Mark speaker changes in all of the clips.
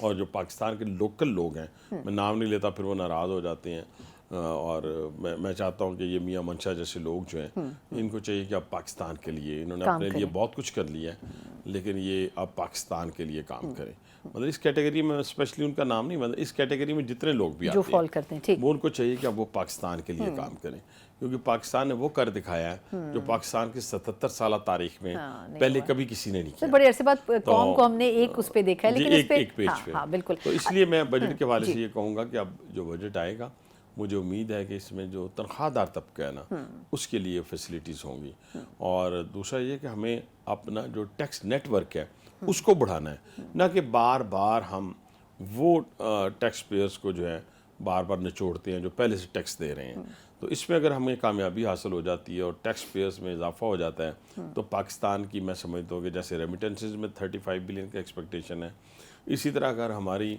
Speaker 1: اور جو پاکستان کے لوکل لوگ ہیں، میں نام نہیں لیتا پھر وہ ناراض ہو جاتے ہیں، اور میں چاہتا ہوں کہ یہ میاں منشا جیسے لوگ جو ہیں ان کو چاہیے کہ اب پاکستان کے لیے، انہوں نے اپنے لیے بہت کچھ کر لیا ہے لیکن یہ اب پاکستان کے لیے کام کریں. مطلب اس کیٹیگری میں اسپیشلی ان کا نام نہیں، مطلب اس کیٹیگری میں جتنے لوگ بھی آتے ہیں وہ ان کو چاہیے کہ اب وہ پاکستان کے لیے کام کریں، کیونکہ پاکستان نے وہ کر دکھایا ہے جو پاکستان کی 77 سالہ تاریخ میں پہلے کبھی کسی نے نہیں کیا.
Speaker 2: بڑے عرصے بعد قوم کو ہم نے ایک اس پہ دیکھا ہے، لیکن
Speaker 1: ایک پیج پہ.
Speaker 2: بالکل.
Speaker 1: تو اس لیے میں بجٹ کے حوالے سے یہ کہوں گا کہ اب جو بجٹ آئے گا مجھے امید ہے کہ اس میں جو تنخواہ دار طبقہ ہے نا اس کے لیے فیسلٹیز ہوں گی، اور دوسرا یہ کہ ہمیں اپنا جو ٹیکس نیٹ ورک ہے اس کو بڑھانا ہے، نہ کہ بار بار ہم وہ ٹیکس پیئرز کو جو ہے بار بار نچوڑتے ہیں جو پہلے سے ٹیکس دے رہے ہیں. تو اس میں اگر ہمیں کامیابی حاصل ہو جاتی ہے اور ٹیکس پیئرز میں اضافہ ہو جاتا ہے تو پاکستان کی میں سمجھتا ہوں کہ جیسے ریمیٹنسز میں 35 بلین کا ایکسپیکٹیشن ہے، اسی طرح اگر ہماری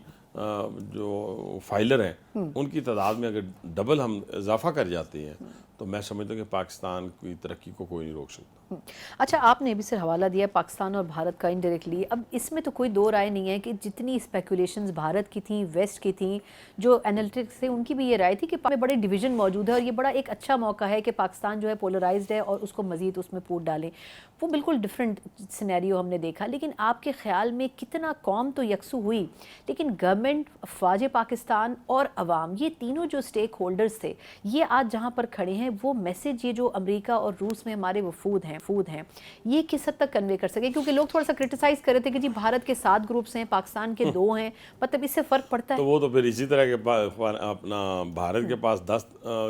Speaker 1: جو فائلر ہیں ان کی تعداد میں اگر ڈبل ہم اضافہ کر جاتے ہیں تو میں سمجھتا ہوں کہ پاکستان کی ترقی کو کوئی نہیں روک سکتا.
Speaker 2: اچھا، آپ نے ابھی سے حوالہ دیا پاکستان اور بھارت کا انڈائریکٹلی. اب اس میں تو کوئی دو رائے نہیں ہے کہ جتنی اسپیکولیشنز بھارت کی تھیں، ویسٹ کی تھیں، جو انالٹکس تھے ان کی بھی یہ رائے تھی کہ میں بڑے ڈویژن موجود ہے اور یہ بڑا ایک اچھا موقع ہے کہ پاکستان جو ہے پولرائزڈ ہے اور اس کو مزید اس میں پھوٹ ڈالیں. وہ بالکل ڈیفرنٹ سینیریو ہم نے دیکھا. لیکن آپ کے خیال میں کتنا قوم تو یکسو ہوئی لیکن گورنمنٹ، افواج پاکستان اور عوام، یہ تینوں جو سٹیک ہولڈرز تھے، یہ آج جہاں پر کھڑے ہیں وہ میسج یہ جو امریکہ اور روس میں ہمارے وفود ہیں یہ کس حد تک کنوے کر سکے؟ کیونکہ لوگ تھوڑا سا کرٹیسائز کر رہے تھے کہ جی بھارت کے 7 گروپس ہیں، پاکستان کے 2 ہیں، مطلب اس سے فرق پڑتا ہے.
Speaker 1: تو وہ تو پھر اسی طرح کے اپنا بھارت کے پاس 10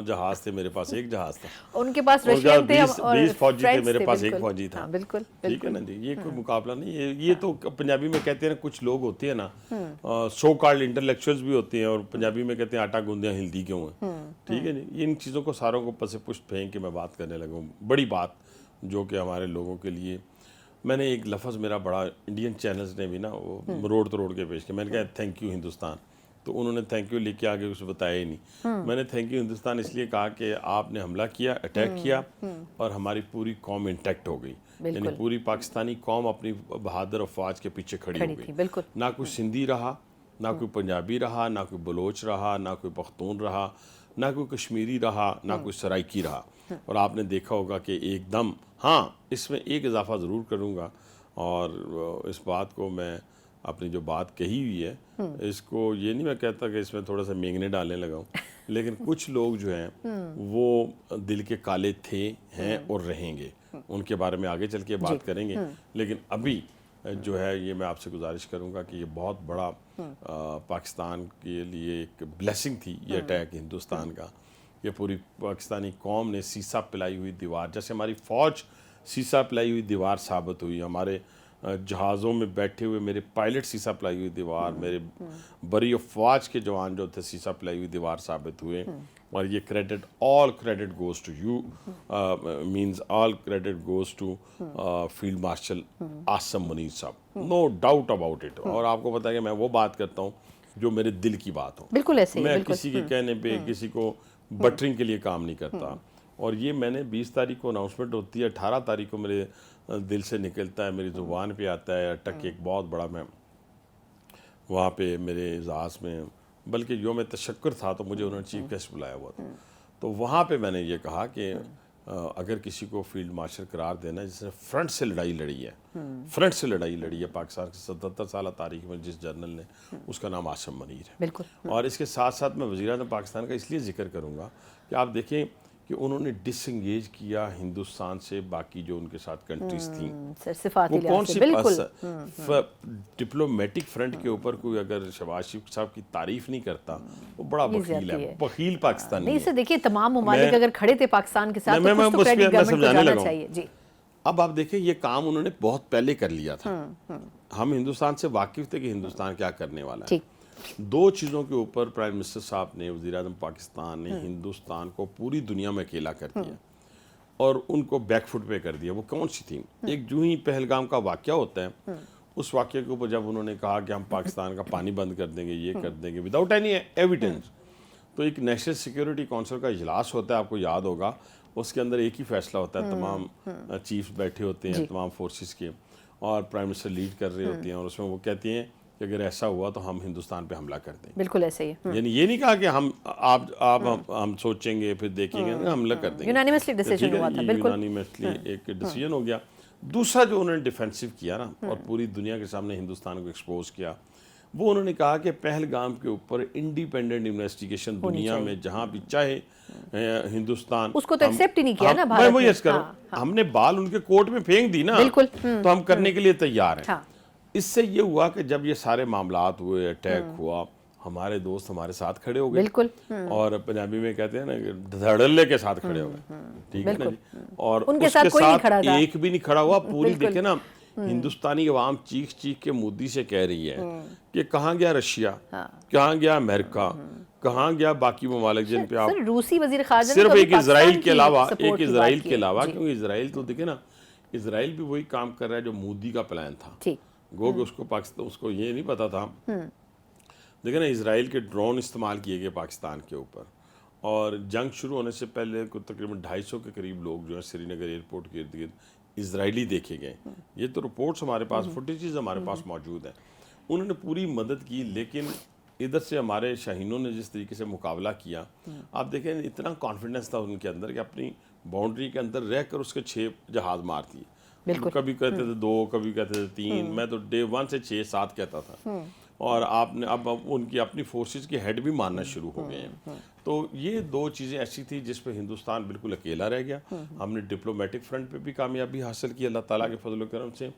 Speaker 1: جہاز تھے، میرے پاس 1 جہاز تھا.
Speaker 2: ان کے پاس رشین تھے اور
Speaker 1: 20 فوجی تھے، میرے پاس 1 فوجی تھا.
Speaker 2: بالکل
Speaker 1: ٹھیک ہے نا جی، یہ کوئی مقابلہ نہیں ہے. یہ تو پنجابی میں کہتے ہیں کچھ لوگ ہوتے ہیں نا سو کالڈ انٹلیکچوئلز بھی ہوتے ہیں اور پنجابی میں کہتے ہیں آٹا گوندیاں ہلدی کیوں ہیں. ٹھیک ہے جی، ان چیزوں کو ساروں کو پس پشت پھینک کے میں بات کرنے لگا ہوں. بڑی بات جو کہ ہمارے لوگوں کے لیے، میں نے ایک لفظ میرا بڑا انڈین چینلز نے بھی نا وہ روڑ کے پیش کیا. میں نے کہا تھینک یو ہندوستان، تو انہوں نے تھینک یو لکھ کے آگے کچھ بتایا ہی نہیں. میں نے تھینک یو ہندوستان اس لیے کہا کہ آپ نے حملہ کیا، اٹیک کیا اور ہماری پوری قوم انٹیکٹ ہو گئی. یعنی پوری پاکستانی قوم اپنی بہادر افواج کے پیچھے کھڑی ہو گئی. نہ کوئی سندھی رہا، نہ کوئی پنجابی رہا، نہ کوئی بلوچ رہا، نہ کوئی پختون رہا، نہ کوئی کشمیری رہا، نہ کوئی سرائکی رہا. اور آپ نے دیکھا ہوگا کہ ایک دم، ہاں اس میں ایک اضافہ ضرور کروں گا، اور اس بات کو میں اپنی جو بات کہی ہوئی ہے اس کو یہ نہیں میں کہتا کہ اس میں تھوڑا سا مینگنے ڈالنے لگا ہوں، لیکن کچھ لوگ جو ہیں وہ دل کے کالے تھے، ہیں اور رہیں گے. ان کے بارے میں آگے چل کے بات کریں گے. لیکن ابھی جو ہے یہ میں آپ سے گزارش کروں گا کہ یہ بہت بڑا پاکستان کے لیے ایک بلیسنگ تھی یہ اٹیک ہندوستان کا. یہ پوری پاکستانی قوم نے سیسا پلائی ہوئی دیوار، جیسے ہماری فوج سیسا پلائی ہوئی دیوار ثابت ہوئی، ہمارے جہازوں میں بیٹھے ہوئے میرے پائلٹ سیسا پلائی ہوئی دیوار، میرے بری افواج کے جوان جو تھے سیسا پلائی ہوئی دیوار ثابت ہوئے. اور یہ credit, all credit goes to you, means all credit goes to field marshal Asim Munir sahib, no doubt about it. اور آپ کو پتا ہے کہ میں وہ بات کرتا ہوں جو میرے دل کی بات ہو.
Speaker 2: بالکل ایسے
Speaker 1: میں کسی کے کہنے پہ کسی کو بٹرنگ کے لیے کام نہیں کرتا. اور یہ میں نے 20 تاریخ کو اناؤنسمنٹ ہوتی ہے، 18 تاریخ کو میرے دل سے نکلتا ہے، میری زبان پہ آتا ہے. اٹک ایک بہت بڑا، میں وہاں پہ میرے اعزاز میں بلکہ یوم تشکر تھا تو مجھے انہوں نے چیف گیسٹ بلایا ہوا تھا. تو وہاں پہ میں نے یہ کہا کہ اگر کسی کو فیلڈ مارشل قرار دینا، جس نے فرنٹ سے لڑائی لڑی ہے پاکستان کی 77 سالہ تاریخ میں، جس جنرل نے، اس کا نام عاصم منیر ہے.
Speaker 2: بالکل.
Speaker 1: اور اس کے ساتھ ساتھ میں وزیر اعظم پاکستان کا اس لیے ذکر کروں گا کہ آپ دیکھیں کہ انہوں نے ڈس انگیج کیا ہندوستان سے باقی جو ان کے ساتھ کنٹریز تھیں. وہ کون سی ڈپلومیٹک فرنٹ کے اوپر کوئی اگر شہباز شریف صاحب کی تعریف نہیں کرتا، وہ بڑا بخیل ہے، بخیل پاکستانی ہے.
Speaker 2: نہیں اسے دیکھیے تمام ممالک اگر کھڑے تھے پاکستان کے ساتھ تو کچھ تو کریڈٹ گورنمنٹ کو جانا چاہیے. جی
Speaker 1: اب آپ دیکھیں یہ کام انہوں نے بہت پہلے کر لیا تھا. ہم ہندوستان سے واقف تھے کہ ہندوستان کیا کرنے والا ہے. 2 چیزوں کے اوپر پرائم منسٹر صاحب نے، وزیر اعظم پاکستان نے ہندوستان کو پوری دنیا میں اکیلا کر دیا اور ان کو بیک فٹ پہ کر دیا. وہ کون سی تھی؟ ایک جو ہی پہلگام کا واقعہ ہوتا ہے، اس واقعے کے اوپر جب انہوں نے کہا کہ ہم پاکستان کا پانی بند کر دیں گے، یہ کر دیں گے وداؤٹ اینی ایویڈنس، تو ایک نیشنل سیکیورٹی کونسل کا اجلاس ہوتا ہے، آپ کو یاد ہوگا. اس کے اندر ایک ہی فیصلہ ہوتا ہے، تمام چیفز بیٹھے ہوتے ہیں تمام فورسز کے، اور پرائم منسٹر لیڈ کر رہے ہوتے ہیں، اور اس میں وہ کہتے ہیں کہ اگر ایسا ہوا تو ہم ہندوستان پہ حملہ کر دیں گے.
Speaker 2: بالکل ایسے ہی.
Speaker 1: یعنی یہ نہیں کہا کہ ہم سوچیں گے پھر دیکھیں گے حملہ کر دیں گے.
Speaker 2: یونانیمسلی ڈیسیژن ہوا تھا. بالکل
Speaker 1: یونانیمسلی ایک ڈیسیژن ہو گیا. دوسرا جو انہوں نے ڈیفینسو کیا نا اور پوری دنیا کے سامنے ہندوستان کو ایکسپوز کیا, وہ انہوں نے کہا کہ پہلگام کے اوپر انڈیپینڈنٹ انویسٹیگیشن دنیا میں جہاں بھی چاہے ہندوستان,
Speaker 2: اس کو تو ایکسیپٹ ہی نہیں کیا نا
Speaker 1: میں وہ یس کروں, ہم نے بال ان کے کورٹ میں پھینک دی نا, تو ہم کرنے کے لیے تیار ہیں. اس سے یہ ہوا کہ جب یہ سارے معاملات ہوئے, اٹیک ہوا, ہمارے دوست ہمارے ساتھ کھڑے ہو گئے.
Speaker 2: بالکل.
Speaker 1: اور پنجابی میں کہتے ہیں نا کہ دھڑلے کے ساتھ کھڑے ہو گئے. ٹھیک ہے نا جی. اور
Speaker 2: ان کے ساتھ کوئی نہیں کھڑا تھا,
Speaker 1: ایک بھی نہیں کھڑا ہوا. پوری دیکھیں نا ہندوستانی عوام چیخ چیخ کے مودی سے کہہ رہی ہے کہ کہاں گیا رشیا, کہاں گیا امریکہ, کہاں گیا باقی ممالک جن پہ آپ
Speaker 2: روسی وزیر خارجہ
Speaker 1: صرف ایک اسرائیل کے علاوہ, کیونکہ اسرائیل تو دیکھیں نا, اسرائیل بھی وہی کام کر رہا ہے جو مودی کا پلان تھا. گو کہ اس کو یہ نہیں پتا تھا. دیکھیں نا اسرائیل کے ڈرون استعمال کیے گئے پاکستان کے اوپر, اور جنگ شروع ہونے سے پہلے تقریباً 250 کے قریب لوگ جو ہیں سری نگر ایئرپورٹ کے ارد گرد اسرائیلی دیکھے گئے. یہ تو رپورٹس ہمارے پاس, فوٹیجز ہمارے پاس موجود ہیں. انہوں نے پوری مدد کی, لیکن ادھر سے ہمارے شاہینوں نے جس طریقے سے مقابلہ کیا, آپ دیکھیں اتنا کانفیڈنس تھا ان کے اندر کہ اپنی باؤنڈری کے اندر رہ کر اس کے 6 جہاز مار دیے. کبھی کہتے تھے 2, کبھی کہتے تھے 3, میں تو ڈے 1 سے 6-7 کہتا تھا. اور آپ نے اب ان کی اپنی فورسز کے ہیڈ بھی ماننا شروع ہو گئے ہیں. تو یہ 2 چیزیں ایسی تھی جس پہ ہندوستان بالکل اکیلا رہ گیا. ہم نے ڈپلومیٹک فرنٹ پہ بھی کامیابی حاصل کی اللہ تعالیٰ کے فضل و کرم سے.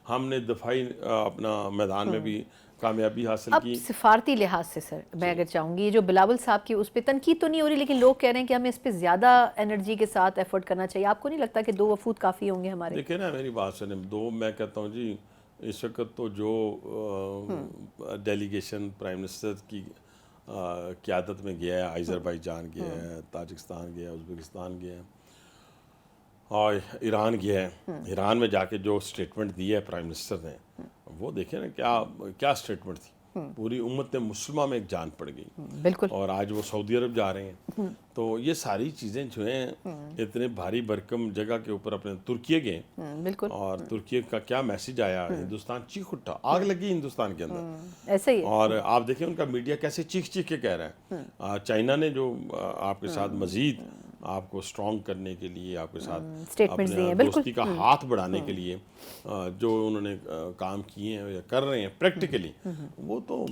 Speaker 1: ہم نے دفاعی اپنا میدان میں بھی کامیابی حاصل کی.
Speaker 2: اب سفارتی لحاظ سے سر میں اگر چاہوں گی, یہ جو بلاول صاحب کی اس پہ تنقید تو نہیں ہو رہی, لیکن لوگ کہہ رہے ہیں کہ ہمیں اس پہ زیادہ انرجی کے ساتھ ایفرٹ کرنا چاہیے. آپ کو نہیں لگتا کہ 2 وفود کافی ہوں گے ہمارے؟
Speaker 1: دیکھیں نا میری بات سنیں, 2 میں کہتا ہوں جی, اس وقت تو جو ڈیلیگیشن پرائم منسٹر کی قیادت میں گیا ہے, آذربائیجان گیا ہے, تاجکستان گیا ہے, ازبکستان گیا ہے اور ایران گیا ہے. ایران میں جا کے جو سٹیٹمنٹ دی ہے پرائم منسٹر نے, وہ دیکھیں نا کیا سٹیٹمنٹ تھی. پوری امت مسلمہ میں ایک جان پڑ گئی.
Speaker 2: بالکل.
Speaker 1: اور آج وہ سعودی عرب جا رہے ہیں. تو یہ ساری چیزیں جو ہیں اتنے بھاری بھرکم جگہ کے اوپر اپنے ترکیے گئے.
Speaker 2: بالکل.
Speaker 1: اور ترکیے کا کیا میسج آیا, ہندوستان چیخ اٹھا, آگ لگی ہندوستان کے اندر.
Speaker 2: ایسے ہی.
Speaker 1: اور آپ دیکھیں ان کا میڈیا کیسے چیخ چیخ کے کہہ رہا ہے. چائنا نے جو آپ کے ساتھ مزید آپ کو سٹرونگ کرنے کے لیے, آپ کے ساتھ اپنے دوستی کا ہاتھ بڑھانے کے لیے جو انہوں نے کام کیے ہیں یا کر رہے ہیں پریکٹیکلی, وہ تو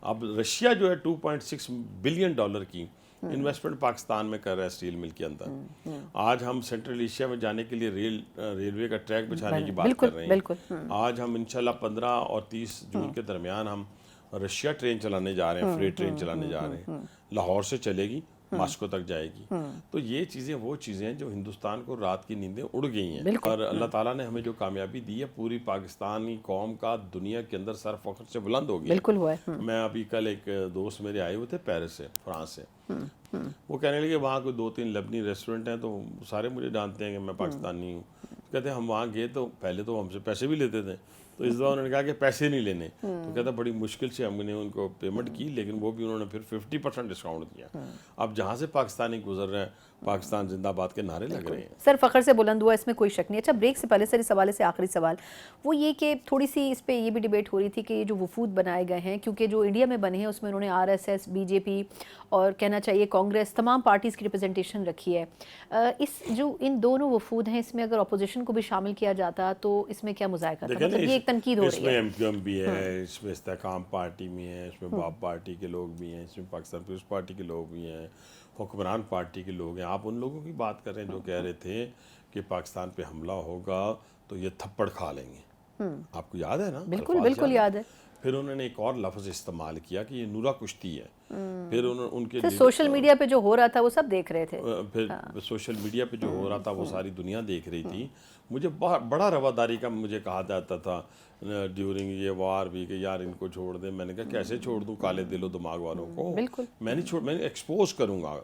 Speaker 1: اب رشیا جو ہے $2.6 بلین کی انویسٹمنٹ پاکستان میں کر رہا ہے اسٹیل مل کے اندر. آج ہم سینٹرل ایشیا میں جانے کے لیے ریلوے کا ٹریک بچھانے کی بات کر رہے ہیں. آج ہم انشاءاللہ 15 اور 30 جون کے درمیان ہم رشیا ٹرین چلانے جا رہے ہیں, فریٹ ٹرین چلانے جا رہے ہیں. لاہور سے چلے گی, ماسکو تک جائے گی. تو یہ چیزیں وہ چیزیں ہیں جو ہندوستان کو رات کی نیندیں اڑ گئی ہیں. اور اللہ تعالیٰ نے ہمیں جو کامیابی دی ہے, پوری پاکستانی قوم کا دنیا کے اندر سر فخر سے بلند ہو گیا.
Speaker 2: بالکل ہوا ہے.
Speaker 1: میں ابھی کل ایک دوست میرے آئے ہوئے تھے پیرس سے, فرانس سے. وہ کہنے لگے وہاں کوئی 2-3 لبنی ریسٹورنٹ ہیں, تو سارے مجھے جانتے ہیں کہ میں پاکستانی ہوں. کہتے ہیں ہم وہاں گئے تو پہلے تو ہم سے پیسے بھی لیتے تھے, تو اس دفعہ انہوں نے کہا کہ پیسے نہیں لینے. تو کہتا بڑی مشکل سے ہم نے ان کو پیمنٹ کی, لیکن وہ بھی انہوں نے پھر 50% ڈسکاؤنٹ دیا. اب جہاں سے پاکستانی گزر رہے ہیں, پاکستان زندہ باد کے نعرے لگ رہے ہیں.
Speaker 2: سر فخر سے بلند ہوا, اس میں کوئی شک نہیں. اچھا بریک سے پہلے سر اس حوالے سے آخری سوال وہ یہ کہ تھوڑی سی اس پہ یہ بھی ڈیبیٹ ہو رہی تھی کہ یہ جو وفود بنائے گئے ہیں, کیونکہ جو انڈیا میں بنے ہیں اس میں انہوں نے RSS, BJP اور کہنا چاہیے کانگریس, تمام پارٹیز کی ریپرزنٹیشن رکھی ہے. اس جو ان دونوں وفود ہیں, اس میں اگر اپوزیشن کو بھی شامل کیا جاتا تو اس میں کیا مذائقہ تھا؟ مطلب یہ ایک تنقید ہو رہی ہے.
Speaker 1: اس میں MQM بھی ہے, اس میں استحکام پارٹی بھی ہے, اس میں باب پارٹی کے لوگ بھی ہیں, اس میں پاکستان پیپلز پارٹی کے لوگ بھی ہیں, حکمران پارٹی کے لوگ ہیں. آپ ان لوگوں کی بات کر رہے ہیں جو کہہ رہے تھے کہ پاکستان پہ حملہ ہوگا تو یہ تھپڑ کھا لیں گے. آپ کو یاد ہے نا؟
Speaker 2: بالکل بالکل یاد ہے.
Speaker 1: پھر انہوں نے ایک اور لفظ استعمال کیا کہ یہ نورا کشتی ہے. پھر ان کے
Speaker 2: سوشل میڈیا پہ جو ہو رہا تھا وہ سب دیکھ رہے تھے.
Speaker 1: پھر سوشل میڈیا پہ جو ہو رہا تھا وہ ساری دنیا دیکھ رہی تھی. مجھے بڑا رواداری کا مجھے کہا جاتا تھا ڈیورنگ یہ وار بھی کہ یار ان کو چھوڑ دیں. میں نے کہا کیسے چھوڑ دوں کالے دل و دماغ والوں کو؟ میں نے ایکسپوز کروں گا,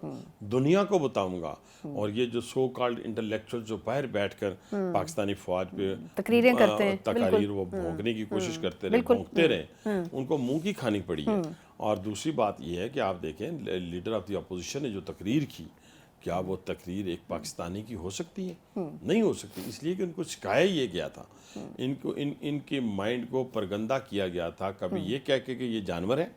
Speaker 1: دنیا کو بتاؤں گا. اور یہ جو سو کالڈ انٹلیکچوئل جو باہر بیٹھ کر پاکستانی فوج پہ
Speaker 2: تقریریں کرتے ہیں,
Speaker 1: تقاریر وہ بھونکنے کی کوشش کرتے رہے, بھونکتے رہے, ان کو منہ کی کھانی پڑی ہے. اور دوسری بات یہ ہے کہ آپ دیکھیں لیڈر آف دی اپوزیشن نے جو تقریر کی کیا وہ تقریر ایک پاکستانی کی ہو سکتی ہے؟ نہیں ہو سکتی، اس لیے کہ ان کو سکھایا یہ گیا تھا، ان کے مائنڈ کو پرگندہ کیا گیا تھا، کبھی یہ کہہ کے کہ یہ جانور ہے،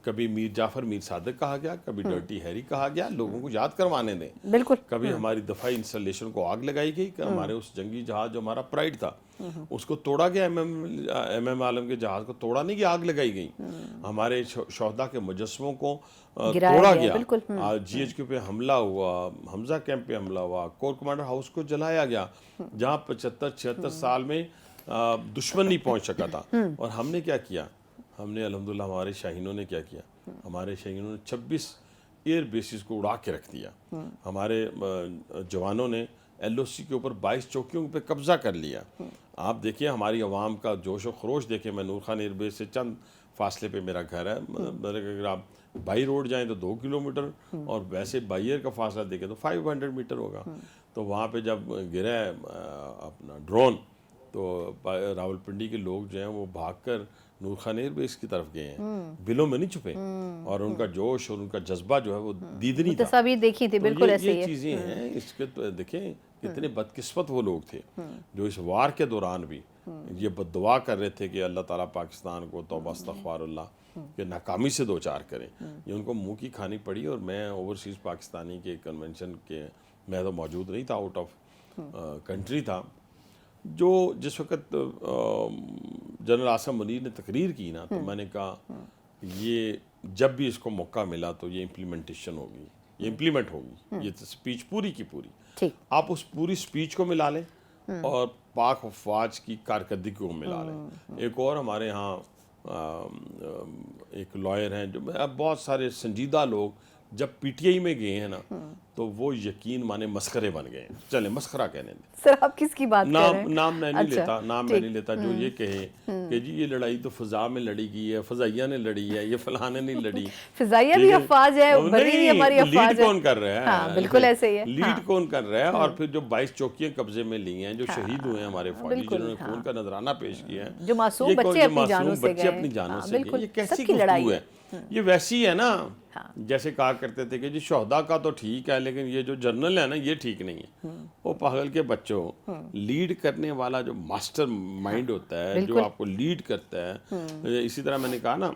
Speaker 1: کبھی میر جعفر میر صادق کہا گیا، کبھی ڈرٹی ہیری کہا گیا، لوگوں کو یاد کروانے دیں،
Speaker 2: بالکل،
Speaker 1: کبھی ہماری دفاعی انسٹالیشن کو آگ لگائی گئی کہ ہمارے اس جنگی جہاز جو ہمارا پرائڈ تھا اس کو توڑا گیا، ایم عالم کے جہاز کو توڑا نہیں گیا، آگ لگائی گئی، ہمارے شہداء کے مجسموں کو توڑا گیا، جی ایچ کیو پہ حملہ ہوا، حمزہ کیمپ پہ حملہ ہوا، کور کمانڈر ہاؤس کو جلایا گیا جہاں 75-76 سال میں دشمن نہیں پہنچ سکا تھا، اور ہم نے کیا کیا؟ ہم نے الحمدللہ ہمارے شاہینوں نے کیا کیا؟ ہمارے شاہینوں نے 26 ایئر بیسز کو اڑا کے رکھ دیا، ہمارے جوانوں نے ایل او سی کے اوپر 22 چوکیوں پہ قبضہ کر لیا۔ آپ دیکھیں ہماری عوام کا جوش و خروش دیکھیں، میں نور خان ایئر بیس سے چند فاصلے پہ میرا گھر ہے، اگر آپ بائی روڈ جائیں تو 2 کلومیٹر، اور ویسے بائی ایئر کا فاصلہ دیکھیں تو 500 میٹر ہوگا۔ تو وہاں پہ جب گرا ہے اپنا ڈرون تو راول پنڈی کے لوگ جو ہیں وہ بھاگ کر نور خان ایئر بیس کی طرف گئے ہیں، بلوں میں نہیں چھپے، اور ان کا جوش اور ان کا جذبہ جو ہے وہ دیدنی تھا،
Speaker 2: تصاویر دیکھی تھی، بالکل ایسے ہی
Speaker 1: یہ چیزیں ہیں۔ اس کے دیکھیں کتنے بدقسمت وہ لوگ تھے جو اس وار کے دوران بھی یہ بد دعا کر رہے تھے کہ اللہ تعالیٰ پاکستان کو توبہ استغفار اللہ کہ ناکامی سے دوچار کریں، یہ ان کو منہ کی کھانی پڑی۔ اور میں اوورسیز پاکستانی کے کنونشن کے میں تو موجود نہیں تھا، آؤٹ آف کنٹری تھا، جو جس وقت جنرل عاصم منیر نے تقریر کی نا، تو میں نے کہا یہ جب بھی اس کو موقع ملا تو یہ امپلیمنٹیشن ہوگی، یہ امپلیمنٹ ہوگی، یہ سپیچ پوری کی پوری، آپ اس پوری سپیچ کو ملا لیں اور پاک افواج کی کارکردگی کو ملا لیں۔ ایک اور ہمارے ہاں ایک لائر ہیں جو بہت سارے سنجیدہ لوگ جب پی ٹی آئی میں گئے ہیں نا تو وہ یقین مانے مسخرے بن گئے ہیں، چلیں مسخرہ کہنے دیں،
Speaker 2: سر آپ کس کی بات کر رہے ہیں؟
Speaker 1: نام میں نہیں لیتا، نام میں نہیں لیتا، جو یہ کہے کہ جی یہ لڑائی تو فضا میں لڑی گئی ہے، فضائیہ نے لڑی ہے، یہ فلاں نے نہیں لڑی،
Speaker 2: فضائیہ بھی افواج ہے، بری بھی ہماری افواج ہے،
Speaker 1: لیڈ کون کر رہا ہے؟
Speaker 2: ہاں بالکل ایسے ہی ہے،
Speaker 1: لیڈ کون کر رہا ہے؟ اور پھر جو 22 چوکیاں قبضے میں لی ہیں، جو شہید ہوئے ہیں ہمارے فوجی، جنہوں نے خون کا نذرانہ پیش کیا ہے،
Speaker 2: جو معصوم بچے اپنی جانوں سے گئے،
Speaker 1: اپنی جانوں سے گئے، یہ کیسی گفتگو ہے؟ یہ ویسی ہے نا جیسے کہا کرتے تھے کہ جی شہداء کا تو ٹھیک ہے لیکن یہ جو جرنل ہے نا یہ ٹھیک نہیں ہے۔ وہ پاگل کے بچوں، لیڈ کرنے والا جو ماسٹر مائنڈ ہوتا ہے، جو آپ کو لیڈ کرتا ہے، اسی طرح میں نے کہا نا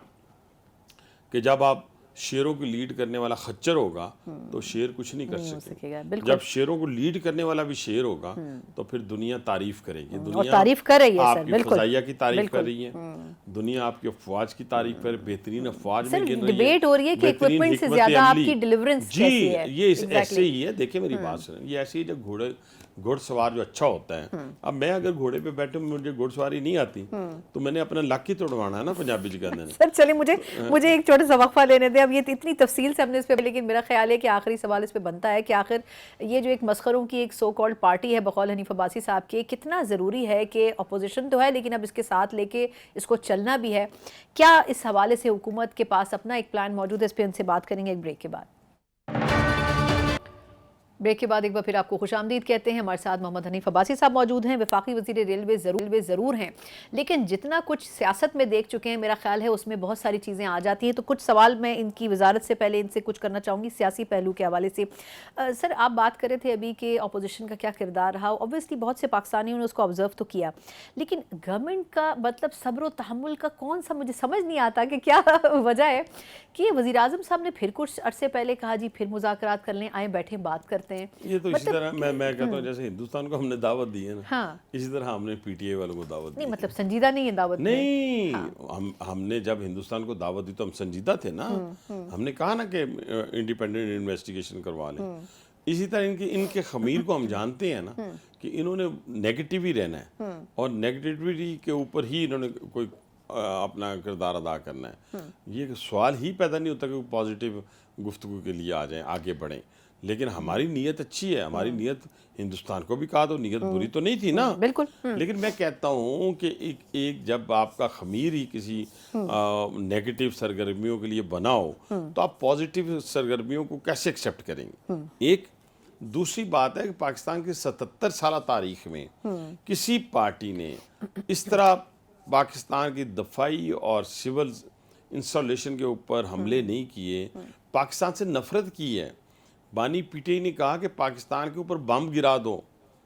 Speaker 1: کہ جب آپ شیروں کو لیڈ کرنے والا خچر ہوگا تو شیر کچھ نہیں کر سکے گا، جب شیروں کو لیڈ کرنے والا بھی شیر ہوگا تو پھر دنیا تعریف کرے گی، دنیا
Speaker 2: تعریف کر رہی ہے،
Speaker 1: آپ کی فضائیہ کی تعریف کر رہی ہے، دنیا آپ کی افواج کی تعریف کر، بہترین افواج میں گن رہی ہے،
Speaker 2: ڈیبیٹ ہو رہی ہے کہ ایکوپمنٹ سے زیادہ آپ کی ڈیلیورنس کیسی ہے۔
Speaker 1: یہ ایسے ہی ہے، دیکھیں میری بات سنیں، یہ ایسے ہی جب گھوڑ سوار جو اچھا ہوتا ہے، اب میں اگر گھوڑے پہ بیٹھوں مجھے گھوڑ سواری نہیں آتی تو میں نے اپنا لک ہی توڑوانا ہے نا، پنجابی جی کہتے ہیں۔
Speaker 2: سر چلیں مجھے ایک چھوٹا سا وقفہ لینے دیں، اب یہ اتنی تفصیل سے ہم نے اس پہ، لیکن میرا خیال ہے کہ آخری سوال اس پہ بنتا ہے کہ آخر یہ جو ایک مسخروں کی ایک سو کالڈ پارٹی ہے بقول حنیف عباسی صاحب کی، کتنا ضروری ہے کہ اپوزیشن تو ہے لیکن اب اس کے ساتھ لے کے اس کو چلنا بھی ہے، کیا اس حوالے سے حکومت کے پاس اپنا ایک پلان موجود ہے؟ اس پہ ان سے بات کریں گے ایک بریک کے بعد۔ بریک کے بعد ایک بار پھر آپ کو خوش آمدید کہتے ہیں، ہمارے ساتھ محمد حنیف عباسی صاحب موجود ہیں، وفاقی وزیر ریلوے ضرور ہیں لیکن جتنا کچھ سیاست میں دیکھ چکے ہیں میرا خیال ہے اس میں بہت ساری چیزیں آ جاتی ہیں، تو کچھ سوال میں ان کی وزارت سے پہلے ان سے کچھ کرنا چاہوں گی سیاسی پہلو کے حوالے سے۔ سر آپ بات کر رہے تھے ابھی کہ اپوزیشن کا کیا کردار رہا، اوبویسلی بہت سے پاکستانیوں نے اس کو آبزرو تو کیا، لیکن گورنمنٹ کا مطلب صبر و تحمل کا کون سا، مجھے سمجھ نہیں آتا کہ کیا وجہ ہے کہ وزیراعظم صاحب نے پھر کچھ عرصے پہلے کہا جی پھر مذاکرات کر لیں، آئیں بیٹھیں بات کرتے ہیں۔
Speaker 1: یہ تو اسی طرح میں کہتا ہوں جیسے ہندوستان کو ہم نے دعوت دی ہے نا، اسی طرح ہم نے پی ٹی آئی والوں کو دعوت دی،
Speaker 2: نہیں مطلب سنجیدہ نہیں ہے دعوت،
Speaker 1: نہیں ہم نے جب ہندوستان کو دعوت دی تو ہم سنجیدہ تھے نا، ہم نے کہا نا کہ انڈیپینڈنٹ انویسٹیگیشن کروا لیں۔ اسی طرح ان کے خمیر کو ہم جانتے ہیں نا کہ انہوں نے نیگیٹو ہی رہنا ہے اور نیگیٹیوٹی کے اوپر ہی انہوں نے کوئی اپنا کردار ادا کرنا ہے، یہ سوال ہی پیدا نہیں ہوتا کہ وہ پازیٹیو گفتگو کے لیے آ جائیں، آگے بڑھیں، لیکن ہماری نیت اچھی ہے، ہماری نیت ہندوستان کو بھی کہا تو نیت بری تو نہیں تھی نا،
Speaker 2: بالکل،
Speaker 1: لیکن میں کہتا ہوں کہ ایک جب آپ کا خمیر ہی کسی نیگیٹو سرگرمیوں کے لیے بنا ہو تو آپ پازیٹیو سرگرمیوں کو کیسے ایکسیپٹ کریں گے؟ ایک دوسری بات ہے کہ پاکستان کی 77 سالہ تاریخ میں کسی پارٹی نے اس طرح پاکستان کی دفاعی اور سول انسٹالیشن کے اوپر حملے نہیں کیے، پاکستان سے نفرت کی ہے، بانی پیٹے نے کہا کہ پاکستان کے اوپر بم گرا دو،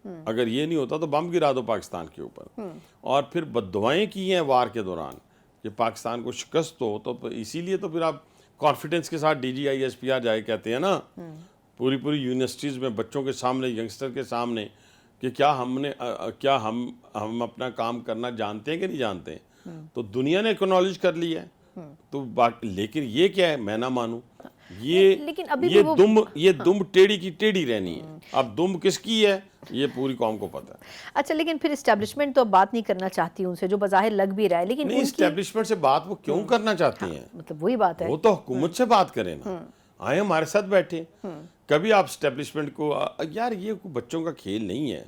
Speaker 1: اگر یہ نہیں ہوتا تو بم گرا دو پاکستان کے اوپر، اور پھر بددعائیں کی ہیں وار کے دوران کہ پاکستان کو شکست ہو. تو اسی لیے تو پھر آپ کانفیڈنس کے ساتھ DGI SPR جائے کہتے ہیں نا پوری یونیورسٹیز میں بچوں کے سامنے، ینگسٹر کے سامنے، کہ کیا ہم اپنا کام کرنا جانتے ہیں کہ نہیں جانتے. تو دنیا نے اکنالج کر لیا ہے. تو لیکن یہ کیا ہے، میں نہ مانوں، یہ دم ٹیڑھی کی ٹیڑھی رہنی ہے. اب دم کس کی ہے یہ پوری قوم کو پتہ ہے.
Speaker 2: اچھا لیکن پھر اسٹیبلشمنٹ تو بات نہیں کرنا چاہتی ان سے، جو بظاہر لگ بھی رہا ہے، لیکن
Speaker 1: نہیں اسٹیبلشمنٹ سے بات وہ کیوں کرنا چاہتی ہیں؟
Speaker 2: مطلب وہی بات ہے،
Speaker 1: وہ تو حکومت سے بات کریں نا، آئے ہمارے ساتھ بیٹھے. کبھی آپ اسٹیبلشمنٹ کو، یار یہ بچوں کا کھیل نہیں ہے،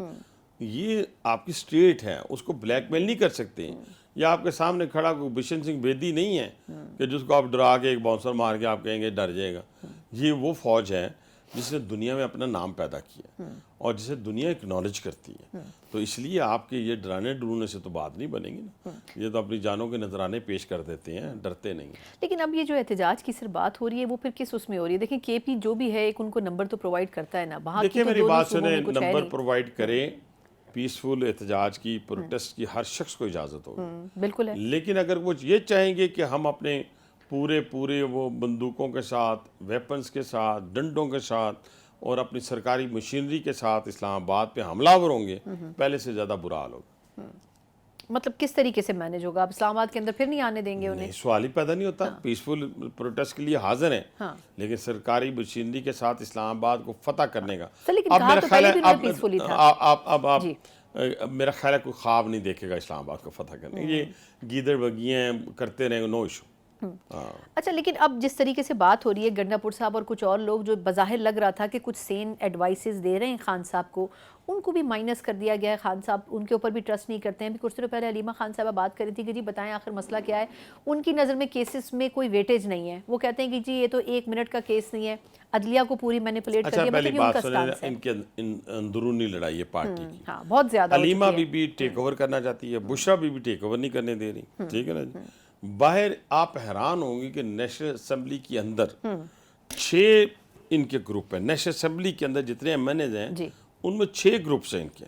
Speaker 1: یہ آپ کی اسٹیٹ ہے، اس کو بلیک میل نہیں کر سکتے. یا آپ کے سامنے کھڑا کوئی بشن سنگھ بیدی نہیں ہے کہ جس کو آپ ڈرا کے ایک باؤنسر مار کے آپ کہیں گے ڈر جائے گا. یہ وہ فوج ہے جس نے دنیا میں اپنا نام پیدا کیا اور جسے دنیا اکنالج کرتی ہے. تو اس لیے آپ کے یہ ڈرانے ڈرونے سے تو بات نہیں بنے گی نا. یہ تو اپنی جانوں کے نذرانے پیش کر دیتے ہیں، ڈرتے نہیں.
Speaker 2: لیکن اب یہ جو احتجاج کی صرف بات ہو رہی ہے وہ پھر کس اس میں ہو رہی ہے؟ دیکھیں KP جو بھی ہے ایک ان کو نمبر تو پرووائڈ کرتا ہے نا، وہاں
Speaker 1: دیکھیں میری بات سنیں، نمبر پرووائڈ کرے، پیسفل احتجاج کی، پروٹیسٹ کی ہر شخص کو اجازت ہوگی،
Speaker 2: بالکل ہے.
Speaker 1: لیکن اگر وہ یہ چاہیں گے کہ ہم اپنے پورے وہ بندوقوں کے ساتھ، ویپنز کے ساتھ، ڈنڈوں کے ساتھ اور اپنی سرکاری مشینری کے ساتھ اسلام آباد پہ حملہ آور ہوں گے، پہلے سے زیادہ برا حال ہوگا.
Speaker 2: مطلب کس طریقے سے مینیج ہوگا؟ آپ اسلام آباد کے اندر پھر نہیں آنے دیں گے انہیں؟
Speaker 1: سوال ہی پیدا نہیں ہوتا. پیسفل پروٹیسٹ کے لیے حاضر ہیں، لیکن سرکاری مشینری کے ساتھ اسلام آباد کو فتح کرنے کا اب میرا خیال ہے میرا خیال ہے کوئی خواب نہیں دیکھے گا اسلام آباد کو فتح کرنے. یہ گیدڑ بگیاں کرتے رہیں گے، نو ایشو.
Speaker 2: اچھا لیکن اب جس طریقے سے بات ہو رہی ہے، گنڈا پور صاحب اور کچھ اور لوگ جو بظاہر لگ رہا تھا کہ کچھ سین ایڈوائسز دے رہے ہیں خان صاحب کو، ان کو بھی مائنس کر دیا گیا ہے. خان صاحب ان کے اوپر بھی ٹرسٹ نہیں کرتے ہیں. ابھی کچھ دیر پہلے حلیمہ خان صاحبہ بات کر رہی تھی کہ جی بتائیں آخر مسئلہ کیا ہے. ان کی نظر میں کیسز میں کوئی ویٹیج نہیں ہے. وہ کہتے ہیں کہ جی یہ تو 1 منٹ کا کیس نہیں ہے، عدلیہ کو پوری مینیپولیٹ کر دیا.
Speaker 1: پہلی بات سنیں، ان کے اندرونی لڑائی ہے پارٹی کی،
Speaker 2: ہاں بہت زیادہ.
Speaker 1: حلیمہ بھی ٹیک اوور کرنا چاہتی ہے، بشرا بھی ٹیک اوور نہیں کرنے دے رہی. ٹھیک ہے نا جی. باہر آپ حیران ہوں گی کہ نیشنل اسمبلی کے اندر 6 ان کے گروپ ہیں. نیشنل اسمبلی کے اندر جتنے MNAs ہیں ان میں 6 گروپس ہیں ان کے.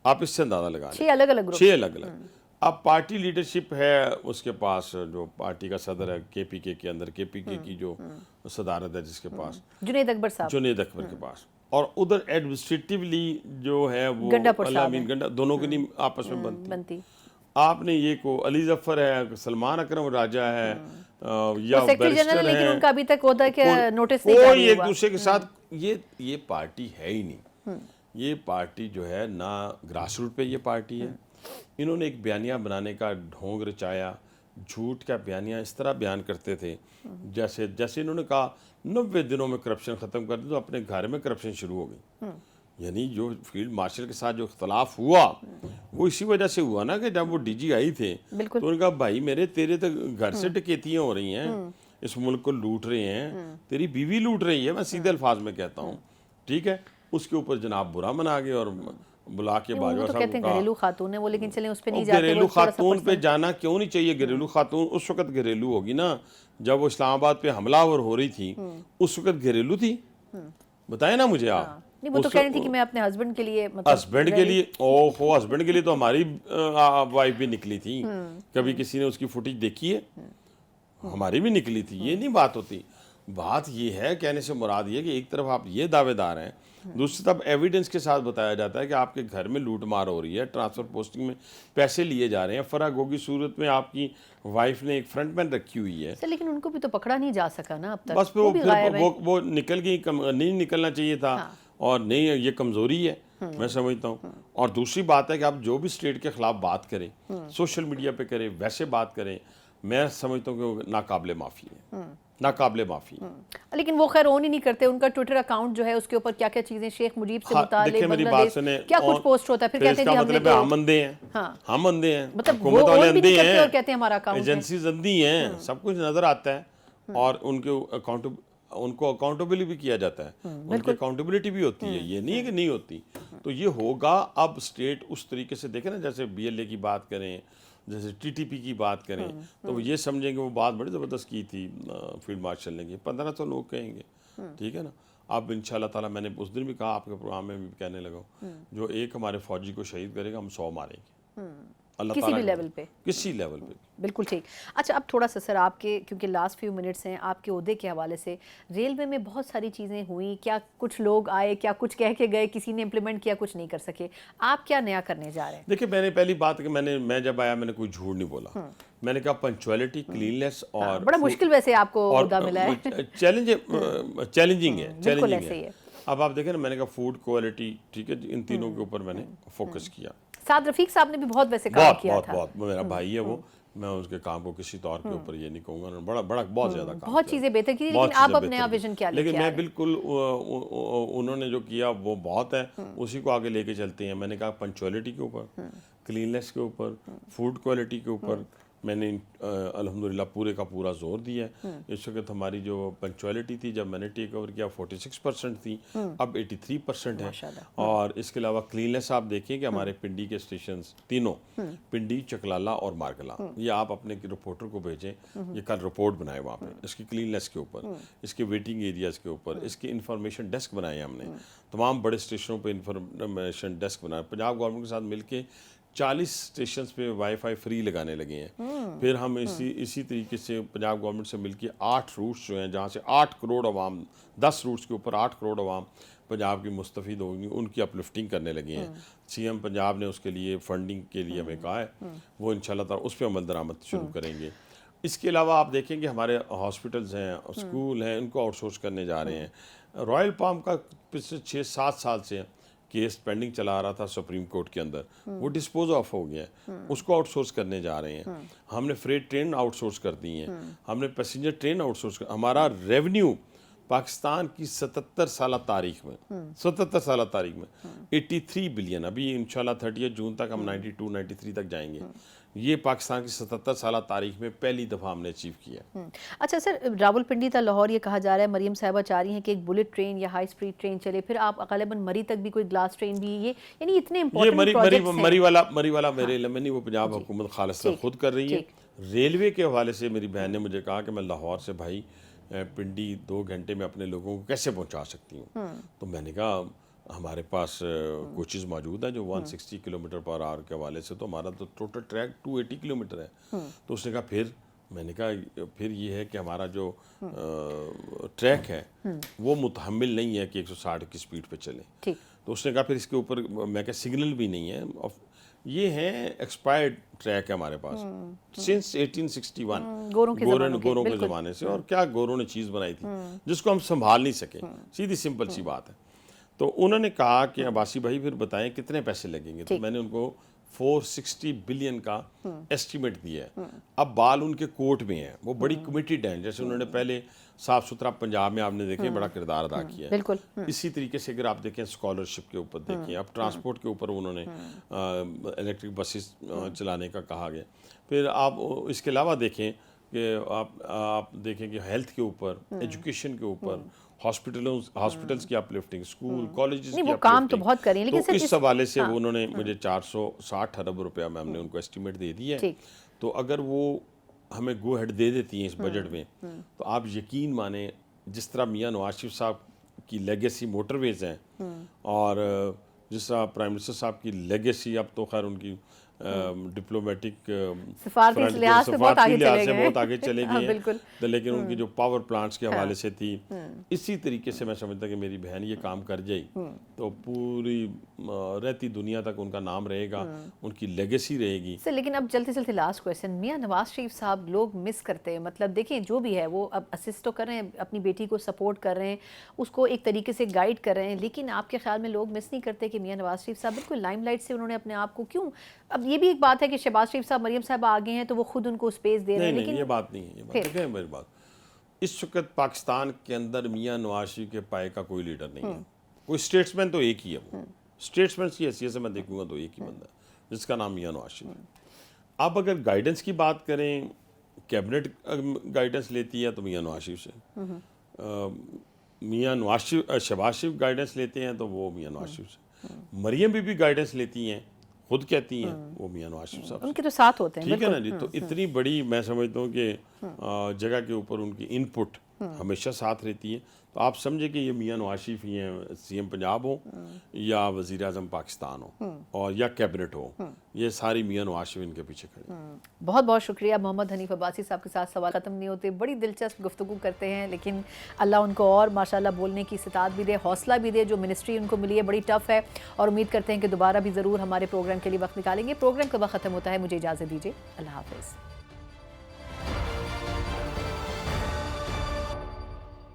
Speaker 1: آپ اس سے اندازہ لگا لیں،
Speaker 2: 6 الگ الگ گروپ.
Speaker 1: 6 الگ الگ. اب پارٹی لیڈرشپ ہے اس کے پاس، جو پارٹی کا صدر ہے KPK کے اندر، KPK کی جو صدارت ہے جس کے پاس
Speaker 2: جنید اکبر صاحب،
Speaker 1: جنید اکبر کے پاس، اور ادھر ایڈمنسٹریٹیولی جو ہے وہ علامین گنڈا، دونوں کی نہیں آپس میں بنتی. آپ نے یہ کو علی ظفر ہے، سلمان اکرم راجہ ہے، یا بیرسٹر ہے،
Speaker 2: لیکن ان کا ابھی تک ہوتا ہے کہ نوٹس نہیں جاری ہوا.
Speaker 1: ایک دوسرے کے ساتھ یہ پارٹی ہے ہی نہیں. یہ پارٹی جو ہے نہ گراس روٹ پہ یہ پارٹی ہے. انہوں نے ایک بیانیہ بنانے کا ڈھونگ رچایا، جھوٹ کا بیانیہ اس طرح بیان کرتے تھے جیسے انہوں نے کہا 90 دنوں میں کرپشن ختم کر دی، تو اپنے گھر میں کرپشن شروع ہو گئی. یعنی جو فیلڈ مارشل کے ساتھ جو اختلاف ہوا وہ اسی وجہ سے ہوا نا کہ جب وہ DGI تھے تو انہوں نے کہا بھائی میرے تیرے تو گھر سے ڈکیتیاں ہو رہی ہیں، اس ملک کو لوٹ رہے ہیں، تیری بیوی لوٹ رہی ہے، میں سیدھے الفاظ میں کہتا ہوں. ٹھیک ہے، اس کے اوپر جناب برا منا گئے اور بلا کے باجوہ صاحب کو کہا
Speaker 2: گھریلو خاتون ہے وہ، لیکن چلیں اس پہ نہیں جاتے.
Speaker 1: گھریلو خاتون پہ جانا کیوں نہیں چاہیے؟ گھریلو خاتون اس وقت گھریلو ہوگی نا جب وہ اسلام آباد پہ حملہ آور ہو رہی تھی، اس وقت گھریلو تھی. بتائیں نا مجھے آپ.
Speaker 2: نہیں وہ تو کہہ رہی تھی کہ میں اپنے ہسبینڈ کے لیے،
Speaker 1: ہسبینڈ کے لیے، ہسبینڈ کے لیے تو ہماری وائف بھی نکلی تھی. کبھی کسی نے اس کی فوٹیج دیکھی ہے؟ ہماری بھی نکلی تھی. یہ نہیں بات ہوتی. بات یہ ہے، کہنے سے مراد یہ کہ ایک طرف آپ یہ دعوے دار ہیں، دوسری طرف ایویڈنس کے ساتھ بتایا جاتا ہے کہ آپ کے گھر میں لوٹ مار ہو رہی ہے، ٹرانسفر پوسٹنگ میں پیسے لیے جا رہے ہیں. فراغ کی صورت میں آپ کی وائف نے ایک فرنٹ مین رکھی ہوئی ہے.
Speaker 2: لیکن ان کو بھی تو پکڑا نہیں جا سکا نا اب تک.
Speaker 1: بس وہ نکل گئی، نہیں نکلنا چاہیے تھا، اور نہیں یہ کمزوری ہے میں سمجھتا ہوں. اور دوسری بات ہے کہ آپ جو بھی اسٹیٹ کے خلاف بات کریں، سوشل میڈیا پہ کریں، ویسے بات کریں، میں سمجھتا ہوں کہ وہ ناقابل معافی ہے، ناقابل معافی.
Speaker 2: لیکن وہ خیر اون ہی نہیں کرتے. ان کا ٹویٹر اکاؤنٹ جو ہے اس کے اوپر کیا کیا چیزیں شیخ مجیب سے متعلق،
Speaker 1: میری بات سنیں،
Speaker 2: کیا کچھ پوسٹ ہوتا ہے، پھر کہتے ہیں جی
Speaker 1: ہم اندھے ہیں، ہم اندھے ہیں،
Speaker 2: مطلب وہ اون بھی نہیں کرتے اور کہتے ہیں ہمارا اکاؤنٹ،
Speaker 1: ایجنسیز اندھی ہیں، سب کچھ نظر آتا ہے. اور ان کو اکاؤنٹیبل بھی کیا جاتا ہے، ان کی اکاؤنٹیبلٹی بھی ہوتی ہے. یہ نہیں ہے کہ نہیں ہوتی. تو یہ ہوگا. اب اسٹیٹ اس طریقے سے دیکھیں نا، جیسے BLA کی بات کریں، جیسے TTP کی بات کریں، تو وہ یہ سمجھیں کہ وہ بات بڑی زبردست کی تھی فیلڈ مارشل نے کی. 1500 لوگ کہیں گے. ٹھیک ہے نا. اب انشاءاللہ تعالیٰ میں نے اس دن بھی کہا آپ کے پروگرام میں بھی کہنے لگا ہوں جو ایک ہمارے فوجی کو شہید کرے گا ہم 100 ماریں گے اللہ
Speaker 2: کسی بھی لیول پہ،
Speaker 1: کسی لیول پہ.
Speaker 2: بالکل ٹھیک. اچھا اب تھوڑا سا سر آپ کے کیونکہ لاسٹ فیو منٹس ہیں آپ کے عہدے کے حوالے سے، ریلوے میں بہت ساری چیزیں ہوئیں، کیا کچھ لوگ آئے، کیا کچھ کہہ کے گئے، کسی نے امپلیمنٹ کیا، کچھ نہیں کر سکے، آپ کیا نیا کرنے جا رہے ہیں؟
Speaker 1: دیکھیں میں نے پہلی بات کہ میں جب آیا میں نے کوئی جھوٹ نہیں بولا، میں نے کہا پنکچویلٹی، کلیننس اور
Speaker 2: بڑا مشکل ویسے آپ کو عہدہ ملا ہے،
Speaker 1: چیلنجنگ ہے.
Speaker 2: بالکل ایسے ہی ہے.
Speaker 1: اب آپ دیکھیں نا میں نے کہا فوڈ کوالٹی، ٹھیک ہے ان تینوں کے اوپر میں نے فوکس کیا.
Speaker 2: سعد رفیق صاحب نے بھی بہت ویسے کام کیا تھا.
Speaker 1: بہت میرا بھائی ہے وہ، میں اس کے کام کو کسی طور کے اوپر یہ نہیں کہوں گا، بہت زیادہ کام
Speaker 2: بہت چیزیں بہتر کی، لیکن آپ اب نیا ویژن کیا لے کے آ رہے ہیں؟
Speaker 1: لیکن میں بالکل انہوں نے جو کیا وہ بہت ہے، اسی کو آگے لے کے چلتے ہیں. میں نے کہا پنکچویلٹی کے اوپر، کلیننس کے اوپر، فوڈ کوالٹی کے اوپر میں نے الحمدللہ پورے کا پورا زور دیا ہے. اس وقت ہماری جو پنکچویلٹی تھی جب میں نے ٹیک اوور کیا 46% تھی، اب 83% ہے. اور اس کے علاوہ کلیننس آپ دیکھیں کہ ہمارے پنڈی کے اسٹیشنز تینوں، پنڈی، چکلالہ اور مارکلا، یہ آپ اپنے رپورٹر کو بھیجیں، یہ کل رپورٹ بنائے وہاں پہ اس کی کلیننس کے اوپر، اس کے ویٹنگ ایریاز کے اوپر، اس کے انفارمیشن ڈیسک بنائے ہم نے، تمام بڑے اسٹیشنوں پہ انفارمیشن ڈیسک بنائے. پنجاب گورنمنٹ کے ساتھ مل کے 40 اسٹیشنز پہ وائی فائی فری لگانے لگے ہیں. پھر ہم اسی طریقے سے پنجاب گورنمنٹ سے مل کے 8 روٹس جو ہیں جہاں سے 8 کروڑ عوام، 10 روٹس کے اوپر 8 کروڑ عوام پنجاب کی مستفید ہوگی، ان کی اپلفٹنگ کرنے لگے ہیں. سی ایم پنجاب نے اس کے لیے فنڈنگ کے لیے ہمیں کہا ہے، وہ انشاءاللہ تعالیٰ اس پہ عمل درآمد شروع کریں گے. اس کے علاوہ آپ دیکھیں کہ ہمارے ہاسپٹلز ہیں، اسکول ہیں، ان کو آؤٹ سورس کرنے جا رہے ہیں. رائل پالم کا پچھلے 6-7 سال سے کیس پینڈنگ چلا رہا تھا سپریم کورٹ کے اندر، وہ ڈسپوز آف ہو گیا ہے، اس کو آؤٹ سورس کرنے جا رہے ہیں. ہم نے فریٹ ٹرین آؤٹ سورس کر دی ہیں، ہم نے پیسنجر ٹرین آؤٹ سورس کر. ہمارا ریونیو پاکستان کی 77 سالہ تاریخ میں 83 بلین، ابھی انشاءاللہ 30 جون تک ہم 92-93 تک جائیں گے. یہ پاکستان کی 77 سالہ تاریخ میں پہلی دفعہ ہم نے اچیو کیا.
Speaker 2: اچھا سر، راول پنڈی تا لاہور یہ کہا جا رہا ہے، مریم صاحبہ چاہ رہی ہیں کہ ایک بلٹ ٹرین یا ہائی سپیڈ ٹرین چلے، پھر آپ غالباً مری تک بھی کوئی گلاس ٹرین بھی، یہ یعنی اتنے امپورٹنٹ پروجیکٹس ہیں.
Speaker 1: مری والا میرے علم میں نہیں، وہ پنجاب حکومت خالص خود کر رہی ہے. ریلوے کے حوالے سے میری بہن نے مجھے کہا کہ میں لاہور سے بھائی پنڈی 2 گھنٹے میں اپنے لوگوں کو کیسے پہنچا سکتی ہوں. تو میں نے کہا ہمارے پاس کوچز موجود ہیں جو 160 کلومیٹر پر آور کے حوالے سے، تو ہمارا تو ٹوٹل ٹریک 280 کلومیٹر ہے. تو اس نے کہا پھر، میں نے کہا پھر یہ ہے کہ ہمارا جو ٹریک ہے وہ متحمل نہیں ہے کہ 160 کی سپیڈ پہ چلیں. تو اس نے کہا پھر اس کے اوپر میں کہا سگنل بھی نہیں ہے، یہ ہے ایکسپائرڈ ٹریک ہے ہمارے پاس سنس 1861 گوروں کے زمانے سے. اور کیا گوروں نے چیز بنائی تھی جس کو ہم سنبھال نہیں سکے، سیدھی سمپل سی بات ہے. تو انہوں نے کہا کہ عباسی بھائی پھر بتائیں کتنے پیسے لگیں گے. تو میں نے ان کو 460 بلین کا ایسٹیمیٹ دیا ہے. اب بال ان کے کورٹ میں ہیں، وہ بڑی کمیٹیڈ ہیں. جیسے انہوں نے پہلے صاف ستھرا پنجاب میں آپ نے دیکھیں بڑا کردار ادا کیا ہے. اسی طریقے سے اگر آپ دیکھیں اسکالرشپ کے اوپر دیکھیں، اب ٹرانسپورٹ کے اوپر انہوں نے الیکٹرک بسز چلانے کا کہا گیا. پھر آپ اس کے علاوہ دیکھیں کہ آپ دیکھیں کہ ہیلتھ کے اوپر، ایجوکیشن کے اوپر، ہاسپٹلز کی اپلفٹنگ، اسکول کالجز کی اپلفٹنگ. تو اس حوالے سے انہوں نے مجھے 460 ارب روپیہ میں ہم نے ان کو ایسٹیمیٹ دے دیا ہے. تو اگر وہ ہمیں گو ہیڈ دے دیتی ہیں اس بجٹ میں، تو آپ یقین مانیں جس طرح میاں نواز شریف صاحب کی لیگیسی موٹر ویز ہیں، اور جس طرح پرائم منسٹر صاحب کی لیگیسی، اب تو خیر ان کی ڈپلومیٹک سفارتی لحاظ سے بہت آگے چلے گئے ہیں، لیکن ان کی جو پاور پلانٹس کے حوالے سے تھی، اسی طریقے سے میں سمجھتا کہ میری بہن یہ کام کر جائے تو پوری رہتی دنیا تک ان کا نام رہے گا، ان کی لیگیسی رہے گی.
Speaker 2: لیکن اب چلتے چلتے لاسٹ کویسچن، میاں نواز شریف صاحب لوگ مس کرتے ہیں، مطلب دیکھیں جو بھی ہے وہ اب اسسٹ تو کر رہے ہیں، اپنی بیٹی کو سپورٹ کر رہے ہیں، اس کو ایک طریقے سے گائیڈ کر رہے ہیں، لیکن آپ کے خیال میں لوگ مس نہیں کرتے کہ میاں نواز شریف صاحب بالکل لائم لائٹ سے انہوں نے اپنے آپ کو کیوں، اب یہ بھی ایک بات ہے کہ شہباز شریف صاحب مریم صاحب آگے ہیں تو وہ خود ان کو سپیس دے رہے ہیں.
Speaker 1: نہیں، یہ بات نہیں ہے. یہ بات دیکھیں میری بات، اس وقت پاکستان کے اندر میاں نواز شریف کے پائے کا کوئی لیڈر نہیں ہے. کوئی اسٹیٹسمین تو ایک ہی ہے، وہ اسٹیٹسمین کی حیثیت سے میں دیکھوں گا تو ایک ہی بندہ ہے جس کا نام میاں نواز شریف ہے. اب اگر گائیڈنس کی بات کریں، کیبنٹ گائیڈنس لیتی ہے تو میاں نواز شریف سے، میاں شہباز شریف گائیڈنس لیتے ہیں تو وہ میاں نواز شریف سے، مریم بھی گائیڈنس لیتی ہیں، خود کہتی ہیں، وہ میاں نواز شریف صاحب
Speaker 2: ان کے تو ساتھ ہوتے ہیں.
Speaker 1: ٹھیک ہے نا جی. تو اتنی بڑی میں سمجھتا ہوں کہ جگہ کے اوپر ان کی ان پٹ ہمیشہ ساتھ رہتی ہیں. تو آپ سمجھے کہ یہ میاں نواز شریف ہی ہیں CM پنجاب ہو یا وزیر اعظم پاکستان ہو اور یا کیبنٹ ہو, یہ ساری میاں نواز شریف ان کے پیچھے کھڑے ہیں.
Speaker 2: بہت بہت شکریہ. محمد حنیف عباسی صاحب کے ساتھ سوال ختم نہیں ہوتے, بڑی دلچسپ گفتگو کرتے ہیں, لیکن اللہ ان کو اور ماشاءاللہ بولنے کی استطاعت بھی دے, حوصلہ بھی دے. جو منسٹری ان کو ملی ہے بڑی ٹف ہے, اور امید کرتے ہیں کہ دوبارہ بھی ضرور ہمارے پروگرام کے لیے وقت نکالیں گے. پروگرام کا وقت ختم ہوتا ہے, مجھے اجازت دیجیے. اللہ حافظ.